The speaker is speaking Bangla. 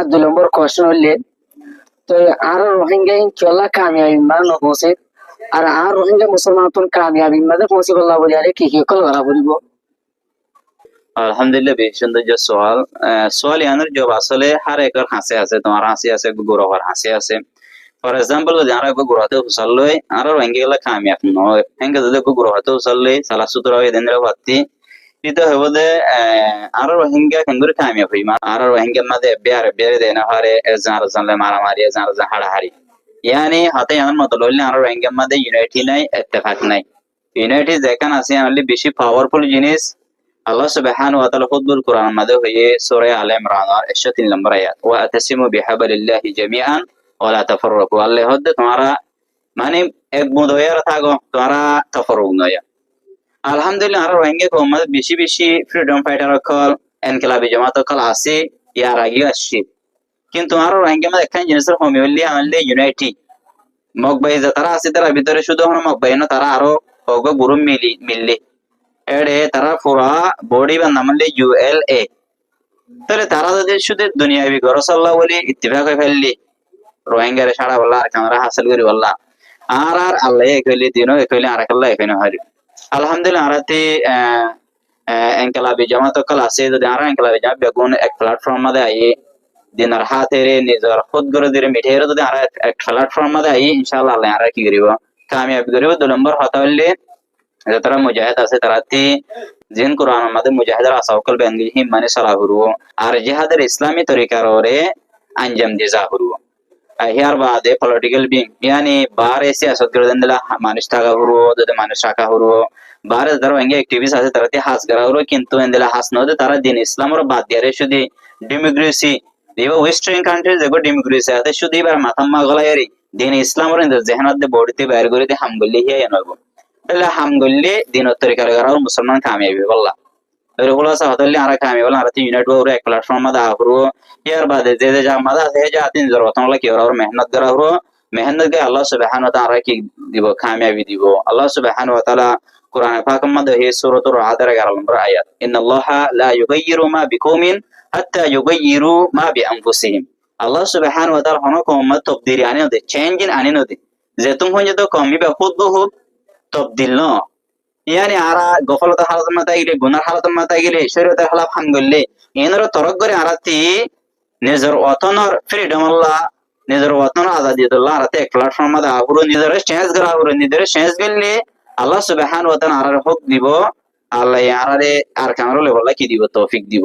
আর 2 নম্বর কোশ্চেন হইলে তো আর রোহিঙ্গা ইনশাআল্লাহ কামিয়াবি মান পৌঁছে আর রোহিঙ্গা মুসলমান তুন কামিয়াবি মাঝে পৌঁছে বললা বলি আরে কি কল করা বলিব। আলহামদুলিল্লাহ, বেশ সুন্দর যে সোয়াল। সোয়াল ইয়ানোর জবাব আসলে হার একর হাসি আছে, তোমার হাসি আছে, গুরুহর হাসি আছে। ফর এক্সাম্পল যদি আমরা গুরুহাতে হুসাল লই আর রোহিঙ্গা গেলা কামিয়াব নয়, হেঙ্গে যদি গুরুহাতে হুসাল লই সালা সুতরা এদিনরে বাতি itu hewode aro rohingya kenguri kami prima aro rohingya made biar de na hare ezar zanle maramari ezar zan hari yani hate yan motololni aro rohingya made unity নাই ইত্তেফাক নাই। ইউনাইটি যেখানে আছে only বেশি পাওয়ারফুল জিনিস আল্লাহ সুবহানাহু ওয়া তাআলা খুদুল কোরআন মধ্যে হয়ে সূরা আলে ইমরান 103 নম্বর আয়াত ওয়া আতাসিমু বিহাবলিল্লাহি জামিআন ওয়া লা তাফাররাকু আল্লাহ হদ তোমরা মানে এক বুঁদ হয়ে থাকো, তোমরা তাফাররুক নয়। আলহামদুলিল্লাহ আর রোহিঙ্গা কৌমাদ বেশি বেশি ফ্রিডম ফাইটার কল এনকেলাবি জামাত কল আছে ইয়ার আগে আসছে, কিন্তু আর রোহিঙ্গা মধ্যে একখান জিনিসের কমি হইলে আনলে ইউনাইটি মকবাই যে তারা আছে তারা ভিতরে শুধু মকবাই না, তারা আরো হগ গুরু মিললে এড়ে তারা পুরা বডি বা নামলে ULA তাহলে তারা যদি শুধু দুনিয়াবি গরসাল্লাহ বলে ইত্তেফাক হয়ে ফেললি রোহিঙ্গার সারা বললা আর কামরা হাসিল করি বললা আর আল্লাহ একইলে দিনও একইলে আর আল্লাহ এখানে হয়। আলহামদুলিল্লাহ আরাতে এনকেলাবি জামাত কল আছে যদি আর এনকেলাবি জামাত বেগুন এক প্ল্যাটফর্ম মধ্যে আই দিনার হাতেরে নিজের খুদ করে দিরে মিঠেরে যদি আর এক প্ল্যাটফর্ম মধ্যে আই ইনশাআল্লাহ আল্লাহ আর কি করিব কামিয়াবি করিব। 2 নম্বর হতা হইলে যারা মুজাহিদ আছে তারাতে জিন কোরআন মধ্যে মুজাহিদের আসাউকল বেঙ্গি হিম মানে সালা হরু আর জিহাদের ইসলামী তরিকার ওরে আঞ্জাম দিজা হরু হিয়ার বাদে পলিটিক্যাল বিং yani বারে সিয়াসত করে দেনলা মানুষ টাকা হরু যদি মানুষ টাকা হরু বারে যারা এঙ্গে অ্যাক্টিভিস্ট আছে তারাতে হাস করা হরু কিন্তু এন্দেলা হাস নদে তারা দিন ইসলামের বাদ দিয়ে শুধু ডেমোক্রেসি দেবা ওয়েস্টার্ন কান্ট্রি যেগো ডেমোক্রেসি আছে শুধু এবার মাথাম্মা গলায়ারি দিন ইসলামের জেহানাত দে বডিতে বাইর করিতে হামগলি হিয়া এনবো তাহলে হামগলি দিন তরিকার আর মুসলমান কামিয়াবি বললা রেগুলার হতলে আর কামিয়াবি বললা আর ইউনাইট হরু এক প্ল্যাটফর্ম মধ্যে হরু ইয়ার বাদে যে যা মাদা আছে যা তিন জরুরতন লাগে আর মেহনত করা হরু মেহনত কে আল্লাহ সুবহানাহু ওয়া তাআলা কি দিব কামিয়াবি দিব। আল্লাহ সুবহানাহু ওয়া তাআলা কোরআন পাক মধ্যে হে সূরাতুর রাদের 11 নম্বর আয়াত ইন্নাল্লাহা লা ইউগাইয়িরু মা বিকওমিন হাত্তা ইউগাইয়িরু মা বিআনফুসিহিম আল্লাহ সুবহানাহু ওয়া তাআলা হন কওমত তবদিরি আনে দে চেঞ্জিং আনে নদে যে তুমি হন তো কমি বা খুদ বহু তবদিল ন yani ara গফলতা হালত মাতা গেলে গুনার হালত মাতা গেলে শরীয়তের খেলাফ হাম গলে এনর তরক করে আরাতি নিজের ওতনর ফ্রিডম আল্লাহ নিজের ওতন আজাদিয়তুল্লাহ আরাতে এক প্ল্যাটফর্ম মধ্যে আহুর নিজের চেঞ্জ করা আহুর নিজের চেঞ্জ গেলে আল্লাহ সুবহানাহু ওয়া তাআলা আর হক দিব আল্লাহ আরারে আর কামরলে বলা কি দিব তৌফিক দিব।